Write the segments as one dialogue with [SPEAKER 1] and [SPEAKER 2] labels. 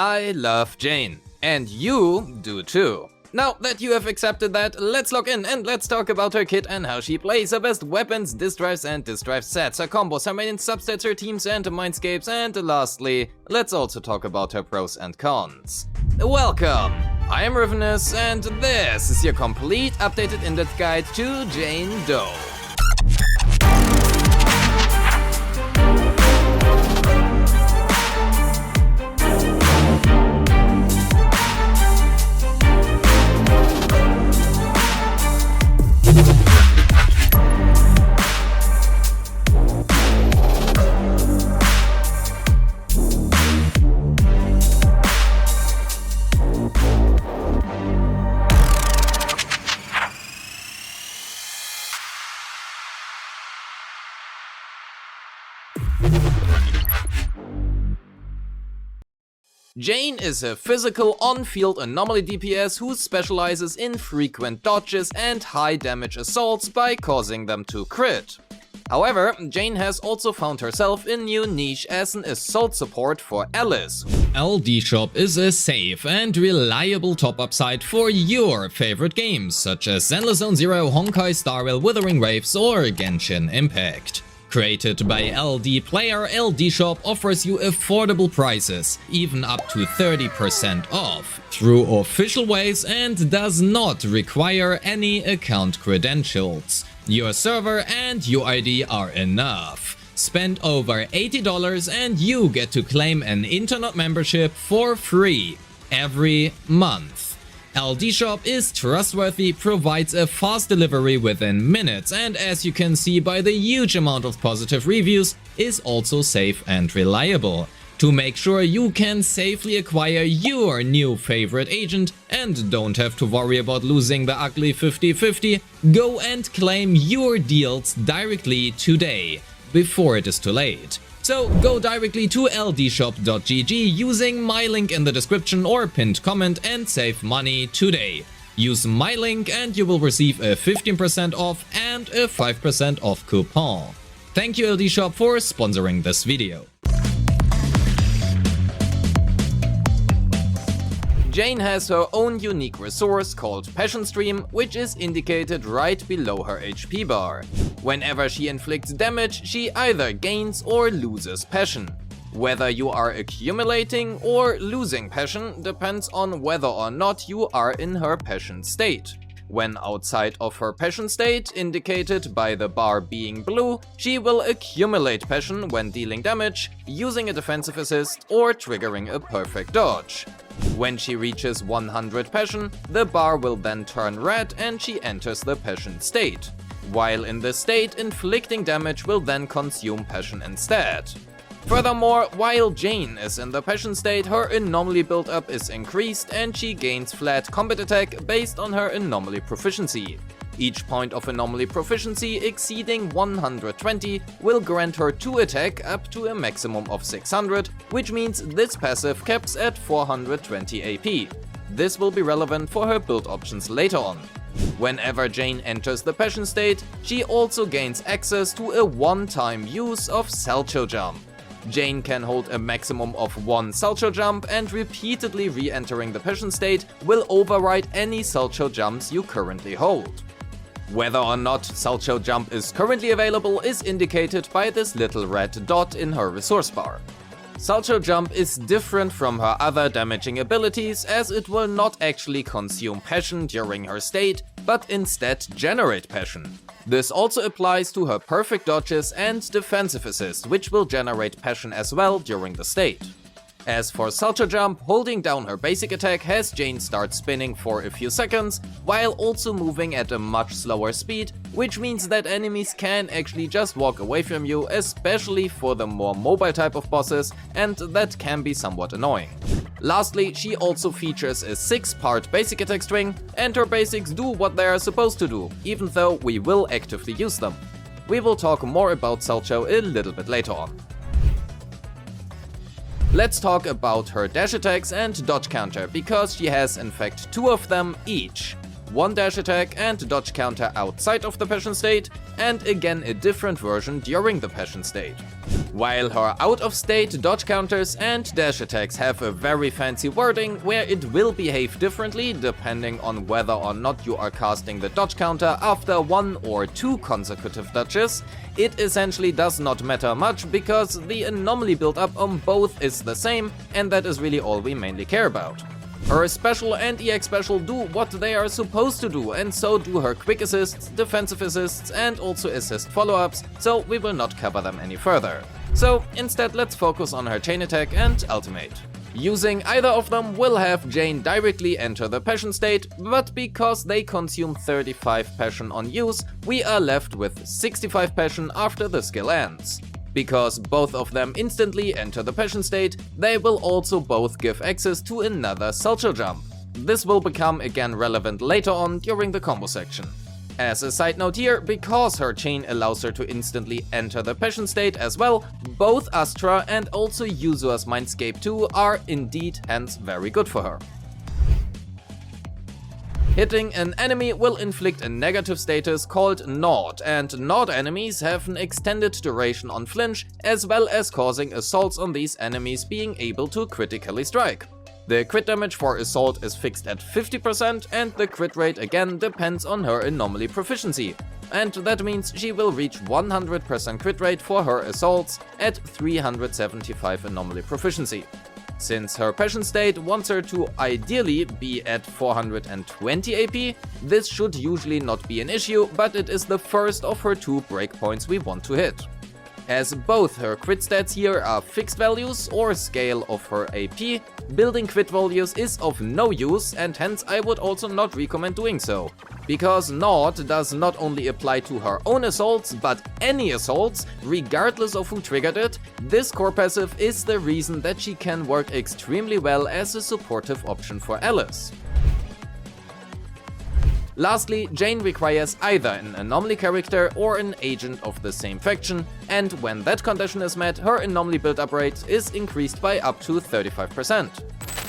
[SPEAKER 1] I love Jane. And you do too. Now that you have accepted that, let's log in and let's talk about her kit and how she plays, her best weapons, disk drives and disk drive sets, her combos, her main substats, her teams and Mindscapes, and lastly, let's also talk about her pros and cons. Welcome! I am Rivenous and this is your complete updated in-depth guide to Jane Doe. Jane is a physical on-field anomaly DPS who specializes in frequent dodges and high damage assaults by causing them to crit. However, Jane has also found herself a new niche as an assault support for Alice.
[SPEAKER 2] LD Shop is a safe and reliable top-up site for your favorite games such as Zenless Zone Zero, Honkai Star Rail, Withering Waves or Genshin Impact. Created by LD Player, LD Shop offers you affordable prices, even up to 30% off, through official ways and does not require any account credentials. Your server and UID are enough. Spend over $80 and you get to claim an internet membership for free every month. LD Shop is trustworthy, provides a fast delivery within minutes, and as you can see by the huge amount of positive reviews, is also safe and reliable. To make sure you can safely acquire your new favorite agent and don't have to worry about losing the ugly 50-50, go and claim your deals directly today, before it is too late. So go directly to ldshop.gg using my link in the description or pinned comment and save money today. Use my link and you will receive a 15% off and a 5% off coupon. Thank you LD Shop for sponsoring this video.
[SPEAKER 1] Jane has her own unique resource called Passion Stream, which is indicated right below her HP bar. Whenever she inflicts damage, she either gains or loses passion. Whether you are accumulating or losing passion depends on whether or not you are in her passion state. When outside of her passion state, indicated by the bar being blue, she will accumulate passion when dealing damage, using a defensive assist or triggering a perfect dodge. When she reaches 100 passion, the bar will then turn red and she enters the passion state. While in this state, inflicting damage will then consume passion instead. Furthermore, while Jane is in the passion state, her anomaly build-up is increased and she gains flat combat attack based on her anomaly proficiency. Each point of anomaly proficiency exceeding 120 will grant her 2 attack up to a maximum of 600, which means this passive caps at 420 AP. This will be relevant for her build options later on. Whenever Jane enters the passion state, she also gains access to a one-time use of Salcho Jump. Jane can hold a maximum of 1 Salcho Jump and repeatedly re-entering the passion state will override any Salcho Jumps you currently hold. Whether or not Salcho Jump is currently available is indicated by this little red dot in her resource bar. Salcho Jump is different from her other damaging abilities as it will not actually consume passion during her state, but instead generate passion. This also applies to her perfect dodges and defensive assist, which will generate passion as well during the state. As for Salcho Jump, holding down her basic attack has Jane start spinning for a few seconds, while also moving at a much slower speed, which means that enemies can actually just walk away from you, especially for the more mobile type of bosses, and that can be somewhat annoying. Lastly, she also features a 6-part basic attack string, and her basics do what they are supposed to do, even though we will actively use them. We will talk more about Salcho a little bit later on. Let's talk about her dash attacks and dodge counter, because she has in fact 2 of them each. one dash attack and dodge counter outside of the passion state, and again a different version during the passion state. While her out-of-state dodge counters and dash attacks have a very fancy wording where it will behave differently depending on whether or not you are casting the dodge counter after 1 or 2 consecutive dodges, it essentially does not matter much because the anomaly build-up on both is the same, and that is really all we mainly care about. Her special and EX special do what they are supposed to do, and so do her quick assists, defensive assists and also assist follow-ups, so we will not cover them any further. So instead let's focus on her chain attack and ultimate. Using either of them will have Jane directly enter the passion state, but because they consume 35 passion on use, we are left with 65 passion after the skill ends. Because both of them instantly enter the passion state, they will also both give access to another Sulcher jump. This will become again relevant later on during the combo section. As a side note here, because her chain allows her to instantly enter the passion state as well, both Astra and also Yuzua's Mindscape 2 are indeed hence very good for her. Hitting an enemy will inflict a negative status called Gnawed, and gnawed enemies have an extended duration on flinch, as well as causing assaults on these enemies being able to critically strike. The crit damage for assault is fixed at 50%, and the crit rate again depends on her anomaly proficiency, and that means she will reach 100% crit rate for her assaults at 375 anomaly proficiency. Since her passion state wants her to ideally be at 420 AP, this should usually not be an issue, but it is the first of her 2 breakpoints we want to hit. As both her crit stats here are fixed values or scale of her AP, building crit values is of no use, and hence I would also not recommend doing so. Because Gnawed does not only apply to her own assaults, but any assaults, regardless of who triggered it, this core passive is the reason that she can work extremely well as a supportive option for Alice. Lastly, Jane requires either an anomaly character or an agent of the same faction, and when that condition is met, her anomaly build-up rate is increased by up to 35%.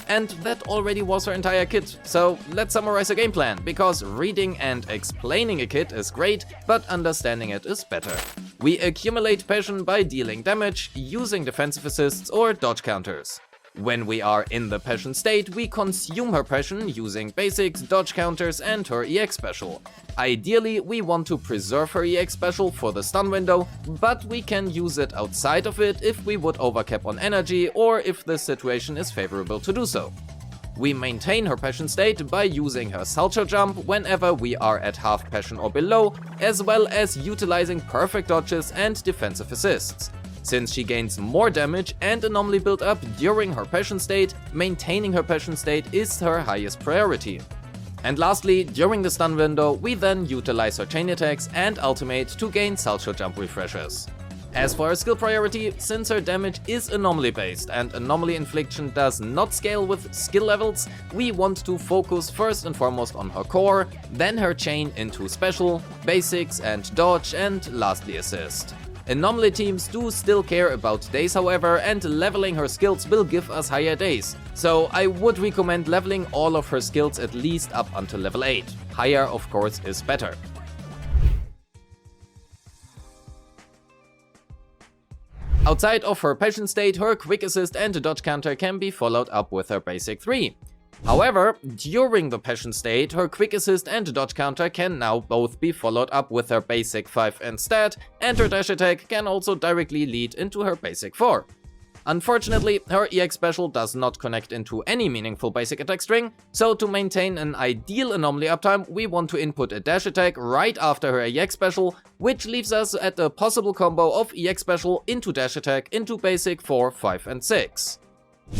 [SPEAKER 1] And that already was her entire kit, so let's summarize her game plan, because reading and explaining a kit is great, but understanding it is better. We accumulate passion by dealing damage, using defensive assists or dodge counters. When we are in the passion state, we consume her passion using basics, dodge counters and her EX special. Ideally, we want to preserve her EX special for the stun window, but we can use it outside of it if we would overcap on energy or if the situation is favorable to do so. We maintain her passion state by using her Sulcher jump whenever we are at half passion or below, as well as utilizing perfect dodges and defensive assists. Since she gains more damage and anomaly build-up during her passion state, maintaining her passion state is her highest priority. And lastly, during the stun window, we then utilize her chain attacks and ultimate to gain Sulcher jump refreshers. As for her skill priority, since her damage is anomaly based and anomaly infliction does not scale with skill levels, we want to focus first and foremost on her core, then her chain into special, basics and dodge, and lastly assist. Anomaly teams do still care about days however, and leveling her skills will give us higher days, so I would recommend leveling all of her skills at least up until level 8. Higher of course is better. Outside of her passion state, her quick assist and dodge counter can be followed up with her basic 3. However, during the passion state, her quick assist and dodge counter can now both be followed up with her basic 5 and stat, and her dash attack can also directly lead into her basic 4. Unfortunately, her EX special does not connect into any meaningful basic attack string, so to maintain an ideal anomaly uptime, we want to input a dash attack right after her EX special, which leaves us at a possible combo of EX special into dash attack into basic 4, 5 and 6.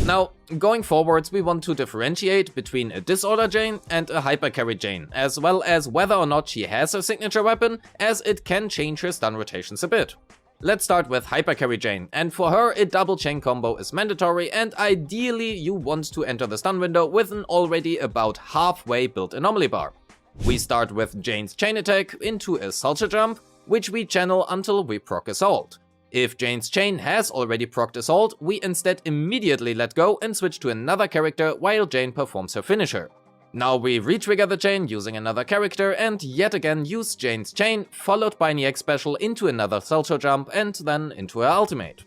[SPEAKER 1] Now, going forwards, we want to differentiate between a Disorder Jane and a Hyper Carry Jane, as well as whether or not she has her signature weapon, as it can change her stun rotations a bit. Let's start with Hyper Carry Jane, and for her a double chain combo is mandatory, and ideally you want to enter the stun window with an already about halfway built anomaly bar. We start with Jane's chain attack into a Sulcher jump, which we channel until we proc Assault. If Jane's chain has already procced Assault, we instead immediately let go and switch to another character while Jane performs her finisher. Now we retrigger the chain using another character and yet again use Jane's chain, followed by an EX special into another Selcho jump and then into her ultimate.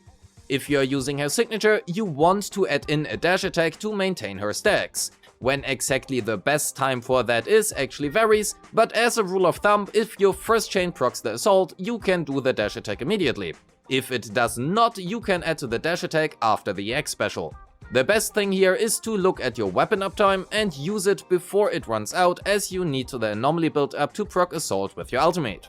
[SPEAKER 1] If you're using her signature, you want to add in a dash attack to maintain her stacks. When exactly the best time for that is actually varies, but as a rule of thumb, if your first chain procs the assault, you can do the dash attack immediately. If it does not, you can add the dash attack after the EX special. The best thing here is to look at your weapon uptime and use it before it runs out, as you need the anomaly build up to proc assault with your ultimate.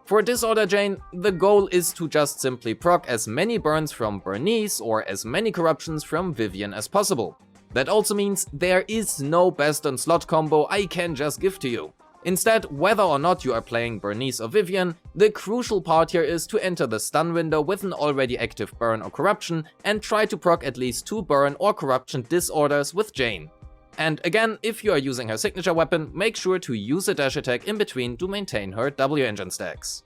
[SPEAKER 1] For Disorder Jane, the goal is to just simply proc as many burns from Bernice or as many corruptions from Vivian as possible. That also means there is no best on slot combo I can just give to you. Instead, whether or not you are playing Bernice or Vivian, the crucial part here is to enter the stun window with an already active burn or corruption and try to proc at least 2 burn or corruption disorders with Jane. And again, if you are using her signature weapon, make sure to use a dash attack in between to maintain her W engine stacks.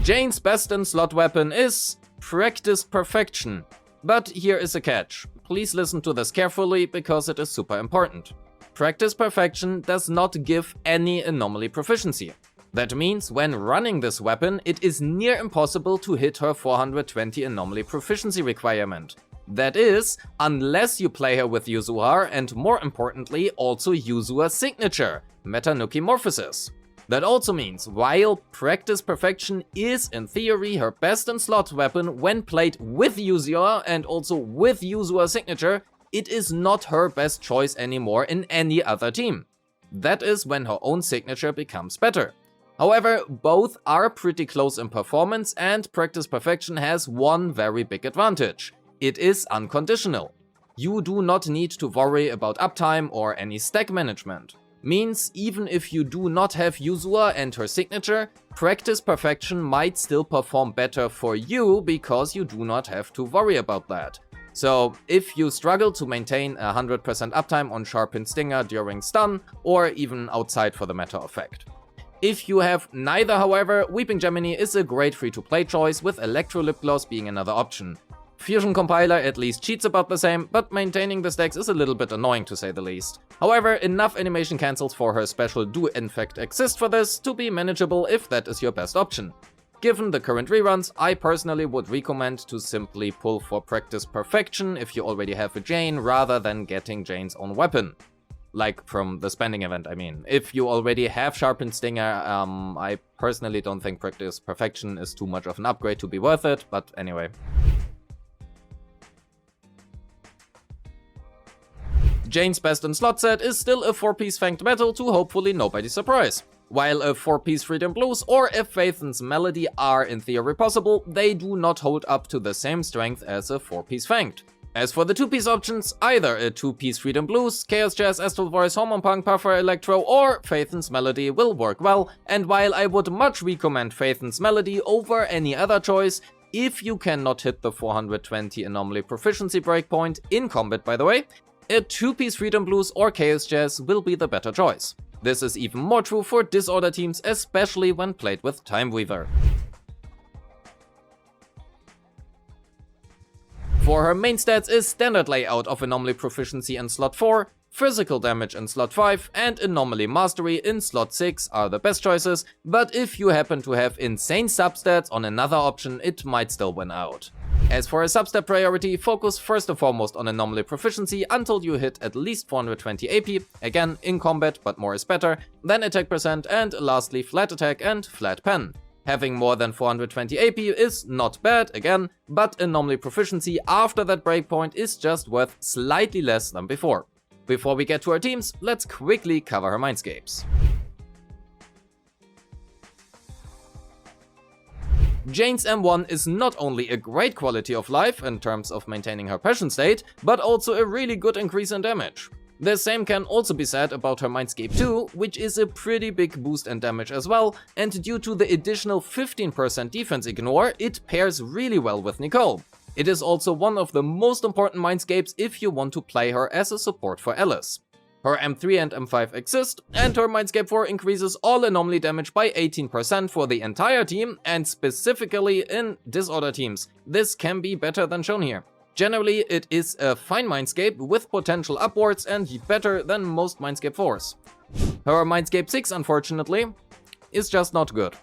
[SPEAKER 1] Jane's best in slot weapon is Practice Perfection. But here is a catch. Please listen to this carefully because it is super important. Practice Perfection does not give any anomaly proficiency. That means when running this weapon, it is near impossible to hit her 420 anomaly proficiency requirement. That is, unless you play her with Yuzuha and more importantly also Yuzuha's signature, Metanuki Morphosis. That also means while Practice Perfection is in theory her best in slot weapon when played with Yuzuha and also with Yuzuha's signature, it is not her best choice anymore in any other team. That is when her own signature becomes better. However, both are pretty close in performance and Practice Perfection has one very big advantage. It is unconditional. You do not need to worry about uptime or any stack management. Means even if you do not have Yuzuha and her signature, Practice Perfection might still perform better for you because you do not have to worry about that. So if you struggle to maintain 100% uptime on Sharpened Stinger during stun or even outside for the matter of fact. If you have neither, however, Weeping Gemini is a great free-to-play choice with Electro Lip Gloss being another option. Fusion Compiler at least cheats about the same, but maintaining the stacks is a little bit annoying to say the least. However, enough animation cancels for her special do in fact exist for this to be manageable if that is your best option. Given the current reruns, I personally would recommend to simply pull for Practice Perfection if you already have a Jane rather than getting Jane's own weapon. Like from the spending event, I mean. If you already have Sharpened Stinger, I personally don't think Practice Perfection is too much of an upgrade to be worth it, but anyway. Jane's best in slot set is still a 4-piece Fanged Metal to hopefully nobody's surprise. While a 4-piece Freedom Blues or a Phaethon's Melody are in theory possible, they do not hold up to the same strength as a 4-piece Fanged. As for the 2-piece options, either a 2-piece Freedom Blues, Chaos Jazz, Astral Voice, Hormone Punk, Puffer, Electro or Phaethon's Melody will work well, and while I would much recommend Phaethon's Melody over any other choice, if you cannot hit the 420 anomaly proficiency breakpoint in combat by the way, a 2-piece Freedom Blues or Chaos Jazz will be the better choice. This is even more true for Disorder teams, especially when played with Time Weaver. For her main stats is standard layout of Anomaly Proficiency in slot 4, Physical Damage in slot 5 and Anomaly Mastery in slot 6 are the best choices, but if you happen to have insane substats on another option, it might still win out. As for a substat priority, focus first and foremost on Anomaly Proficiency until you hit at least 420 AP, again in combat but more is better, then attack percent and lastly flat attack and flat pen. Having more than 420 AP is not bad again, but Anomaly Proficiency after that breakpoint is just worth slightly less than before. Before we get to our teams, let's quickly cover her Mindscapes. Jane's M1 is not only a great quality of life in terms of maintaining her passion state, but also a really good increase in damage. The same can also be said about her Mindscape 2, which is a pretty big boost in damage as well, and due to the additional 15% defense ignore, it pairs really well with Nicole. It is also one of the most important Mindscapes if you want to play her as a support for Alice. Her M3 and M5 exist, and her Mindscape 4 increases all anomaly damage by 18% for the entire team, and specifically in Disorder teams. This can be better than shown here. Generally, it is a fine Mindscape with potential upwards and better than most Mindscape 4s. Her Mindscape 6, unfortunately, is just not good.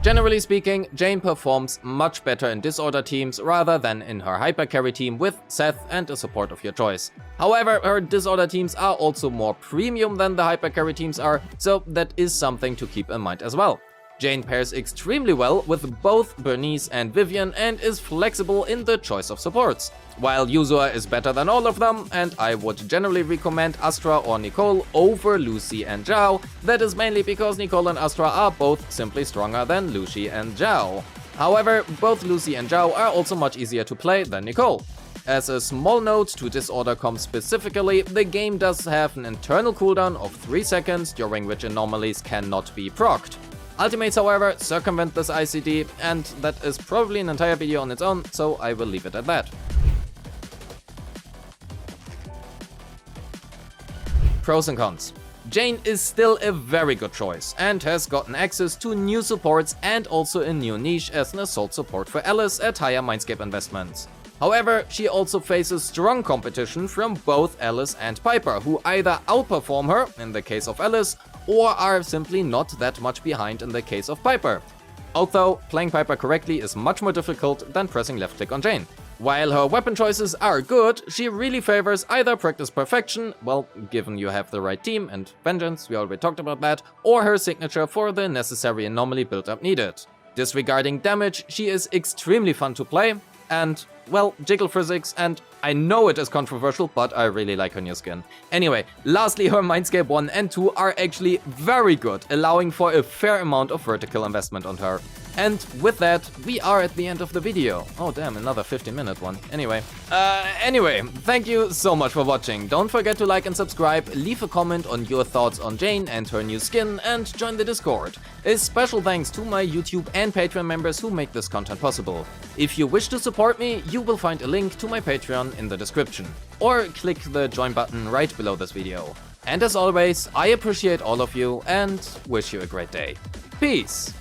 [SPEAKER 1] Generally speaking, Jane performs much better in disorder teams rather than in her hypercarry team with Seth and a support of your choice. However, her disorder teams are also more premium than the hypercarry teams are, so that is something to keep in mind as well. Jane pairs extremely well with both Bernice and Vivian and is flexible in the choice of supports. While Yuzua is better than all of them, and I would generally recommend Astra or Nicole over Lucy and Zhao, that is mainly because Nicole and Astra are both simply stronger than Lucy and Zhao. However, both Lucy and Zhao are also much easier to play than Nicole. As a small note to Disorder comp specifically, the game does have an internal cooldown of 3 seconds, during which anomalies cannot be procced. Ultimates, however, circumvent this ICD, and that is probably an entire video on its own, so I will leave it at that. Pros and cons. Jane is still a very good choice, and has gotten access to new supports and also a new niche as an assault support for Alice at higher Mindscape investments. However, she also faces strong competition from both Alice and Piper, who either outperform her, in the case of Alice, or are simply not that much behind in the case of Piper. Although, playing Piper correctly is much more difficult than pressing left click on Jane. While her weapon choices are good, she really favors either Practice Perfection, well, given you have the right team, and Vengeance, we already talked about that, or her signature for the necessary anomaly build-up needed. Disregarding damage, she is extremely fun to play, and, well, jiggle physics, and I know it is controversial, but I really like her new skin. Anyway, lastly, her Mindscape 1 and 2 are actually very good, allowing for a fair amount of vertical investment on her. And with that, we are at the end of the video. Oh damn, another 15-minute one. Anyway, thank you so much for watching. Don't forget to like and subscribe, leave a comment on your thoughts on Jane and her new skin, and join the Discord. A special thanks to my YouTube and Patreon members who make this content possible. If you wish to support me, you will find a link to my Patreon in the description. Or click the join button right below this video. And as always, I appreciate all of you and wish you a great day. Peace!